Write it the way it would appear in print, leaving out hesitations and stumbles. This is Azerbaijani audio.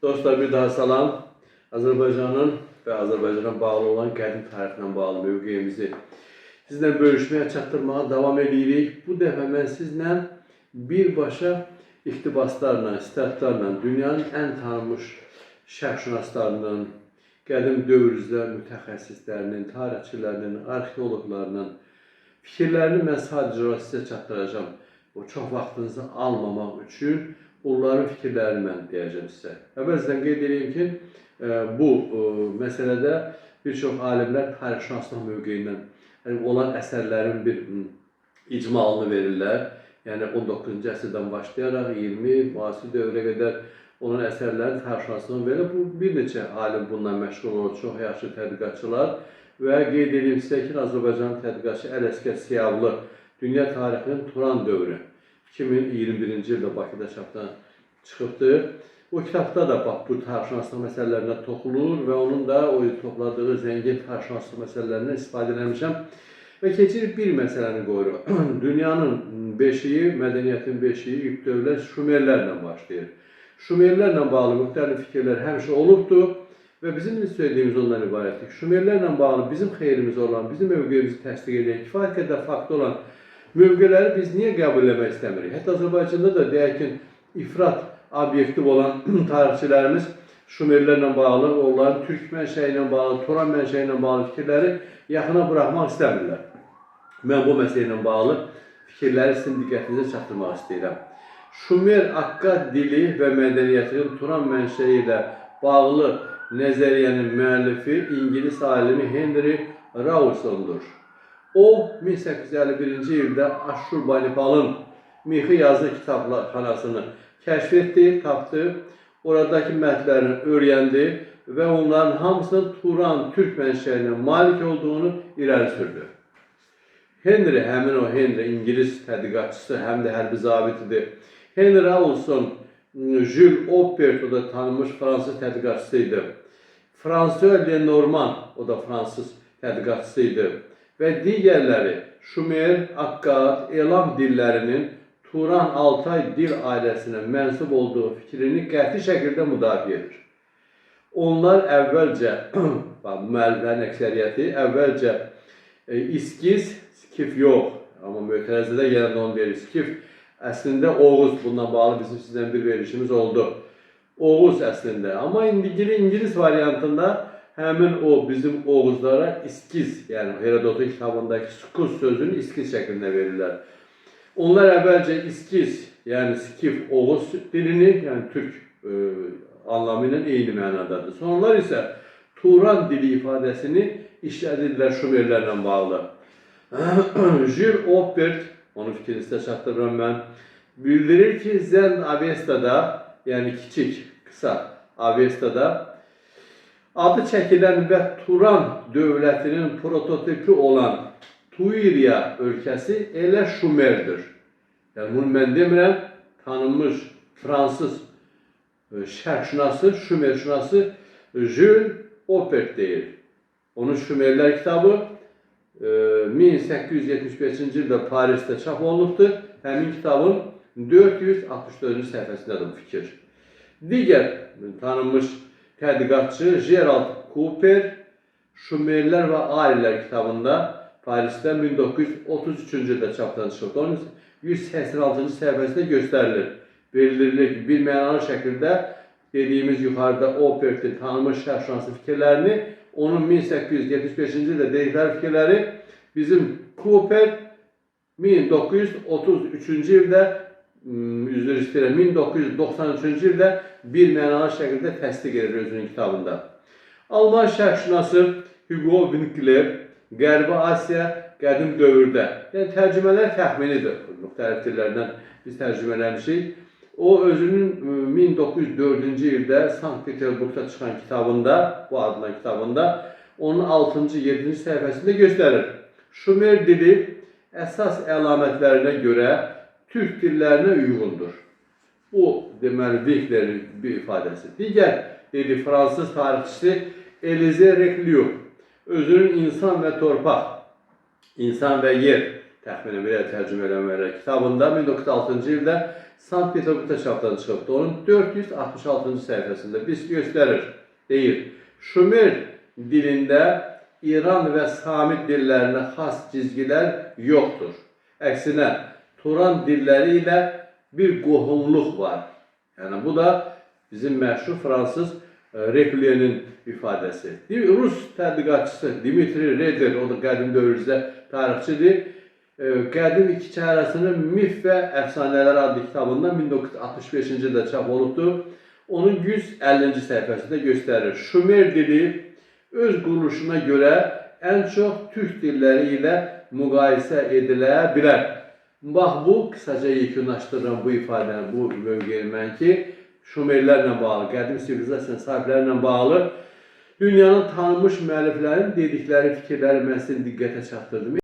Dostlar, bir daha salam. Azərbaycanın və Azərbaycana bağlı olan qədim tarixlə bağlı mövqeyimizi sizlə bölüşməyə, çatdırmağa davam edirik. Bu dəfə mən sizlə birbaşa iqtibaslarla, statlarla, dünyanın ən tanınmış şərqşünaslarının, qədim dövrüzlər mütəxəssislərinin, tarixçilərinin, arxeologlarının fikirlərini mən sadəcə sizə çatdıracağım. O çox vaxtınızı almamaq üçün onların fikirlərini mən deyəcəm sizə. Əvvəlcədən qeyd edeyim ki, bu məsələdə bir çox alimlər tarixşünaslıq mövqeyindən olan əsərlərin bir icmalını verirlər. Yəni 19-cu əsrdən başlayaraq 20 müasir dövrə qədər olan əsərlərin tarixşünaslığını verir. Bu bir neçə alim bununla məşğul olur, çox yaxşı tədqiqatçılar və qeyd edeyim sizə ki, Azərbaycanın tədqiqatçı Ələsgər Siyavlı Dünya tarixinin Turan dövrü 2021-ci ildə Bakıda çapdan çıxıbdır. O kitabda da bax, bu tarixşünaslıq məsələlərinə toxunur və onun da o topladığı zəngin tarixşünaslıq məsələlərindən istifadə etmişəm. Və keçirik bir məsələni qoyuruq. Dünyanın beşiyi, mədəniyyətin beşiyi ilk dövrlər Şumerlərlə başlayır. Şumerlərlə bağlı müxtəlif fikirlər həmişə olubdur və bizim söylədiyimiz ondan ibarətdir. Şumerlərlə bağlı bizim xeyrimiz olan, bizim mövqeyimizi təsdiq edən, kifayət qədər fakt olan mövqeləri biz niyə qəbul etmək istəmirik? Hətta Azərbaycanda da deyək ki, ifrat obyektiv olan tarixçilərimiz Şumerlərlə bağlı, onların türk mənşəyi ilə bağlı, Turan mənşəyi ilə bağlı fikirləri yaxına buraxmaq istəmirlər. Mən bu məsələ ilə bağlı fikirləri sizin diqqətinizə çatdırmaq istəyirəm. Şumer Akkad dili və mədəniyyətinin Turan mənşəyi ilə bağlı nəzəriyyənin müəllifi İngilis alimi Henry Rawsondur. O, 1851-ci ildə Aşşurbanipalın Mixi yazı kitabxanasını kəşf etdi, tapdı, oradakı mətnlərini öyrəndi və onların hamısının Turan, türk mənşəyinə malik olduğunu irəli sürdü. Henry, həmin o Henry, İngilis tədqiqatçısı, həm də hərbi zabitidir. Henry Rawson, Jules Oppert, o da tanınmış fransız tədqiqatçısı idi. François Lenormand, o da fransız tədqiqatçısı idi. Və digərləri Şumer, Akkad, Elam dillərinin Turan Altay dil ailəsinə mənsub olduğu fikrini qəti şəkildə müdafiə edir. Onlar əvvəlcə, müəlliflərin əksəriyyəti, əvvəlcə İskiz, Skif yox, amma mötərizədə yenə də onu verir. Skif əslində Oğuz, bununla bağlı bizim sizdən bir verilişimiz oldu. Oğuz əslində, amma İngilis variantında həmin o bizim Oğuzlara İskiz, yəni Herodotun kitabındakı Skuz sözünü İskiz şəklində verirlər. Onlar əvvəlcə İskiz, yəni Skif, Oğuz dilini, yəni Türk anlamı ilə eyni mənadadır. Sonralar isə Turan dili ifadəsini işlədirlər Şumerlərlə bağlı. Jules Oppert, onun fikrini sizə çatdırıram mən, bildirir ki, Zend Avestada, yəni kiçik, qısa Avestada adı çəkilən və Turan dövlətinin prototipi olan Tuiriya ölkəsi elə Şumerdir. Yəni, bunu mən demirəm, tanınmış fransız şərqşünası, Şumerşünası Jules Oppert deyir. Onun Şumerlər kitabı 1875-ci ildə Parisdə çap olunubdur. Həmin kitabın 464-cü səhifəsindədir bu fikir. Digər tanınmış tədqiqatçı Gerald Cooper Şumerlər və Arilər kitabında Parisdə 1933-cü ildə çapdan çıxıb. Onun 186-cı səhifəsində göstərilir. Bildirilir ki, bir mənalı şəkildə dediyimiz yuxarıda Oppertin tanınmış şərqşünası fikirlərini, onun 1875-ci ildə dedikləri fikirləri bizim Cooper 1933-cü ildə, üzr istəyirəm, 1993-cü ildə bir mənalı şəkildə təsdiq edir özünün kitabında. Alman şərqşünası Hugo Winkler, Qərbi Asiya qədim dövrdə, yəni tərcümələr təxminidir, müxtəlif dillərdən biz tərcümələmişik. O, özünün 1904-cü ildə Sankt-Peterburgda çıxan kitabında, bu adlı kitabında, onun 6-cı, 7-ci səhifəsində göstərir. Şumer dili əsas əlamətlərinə görə türk dillərinə uyğundur. Bu, deməli, Winklerin bir ifadəsi. Digər, dedi, fransız tarixçisi Élisée Reclus, özünün insan və torpaq, insan və yer təxminən belə tərcümə eləmələr kitabında 1906-cı ildə Sankt-Peterburqda çapdan çıxıbdı. Onun 466-cı səhifəsində biz göstərir, deyir, Şumer dilində İran və Samit dillərinə xas cizgilər yoxdur. Əksinə, Turan dilləri ilə bir qohumluq var. Yəni, bu da bizim məşhur fransız Rekliyənin ifadəsi. Rus tədqiqatçısı Dmitri Reder, o da qədim dövrdə tarixçidir. Qədim iki çərəsinin Mif və Əfsanələr adlı kitabında 1965-ci ildə çap olubdur. Onun 150-ci səhifəsində göstərir. Şumer dili öz quruluşuna görə ən çox türk dilləri ilə müqayisə edilə bilər. Bax, bu, qısaca yekunlaşdırıram bu ifadəni, bu mövqeyi mən ki, Şumerlərlə bağlı, qədim sivilizasiya sahiblərlə bağlı dünyanın tanınmış müəlliflərin dedikləri fikirləri mən sizin diqqətə çatdırdım.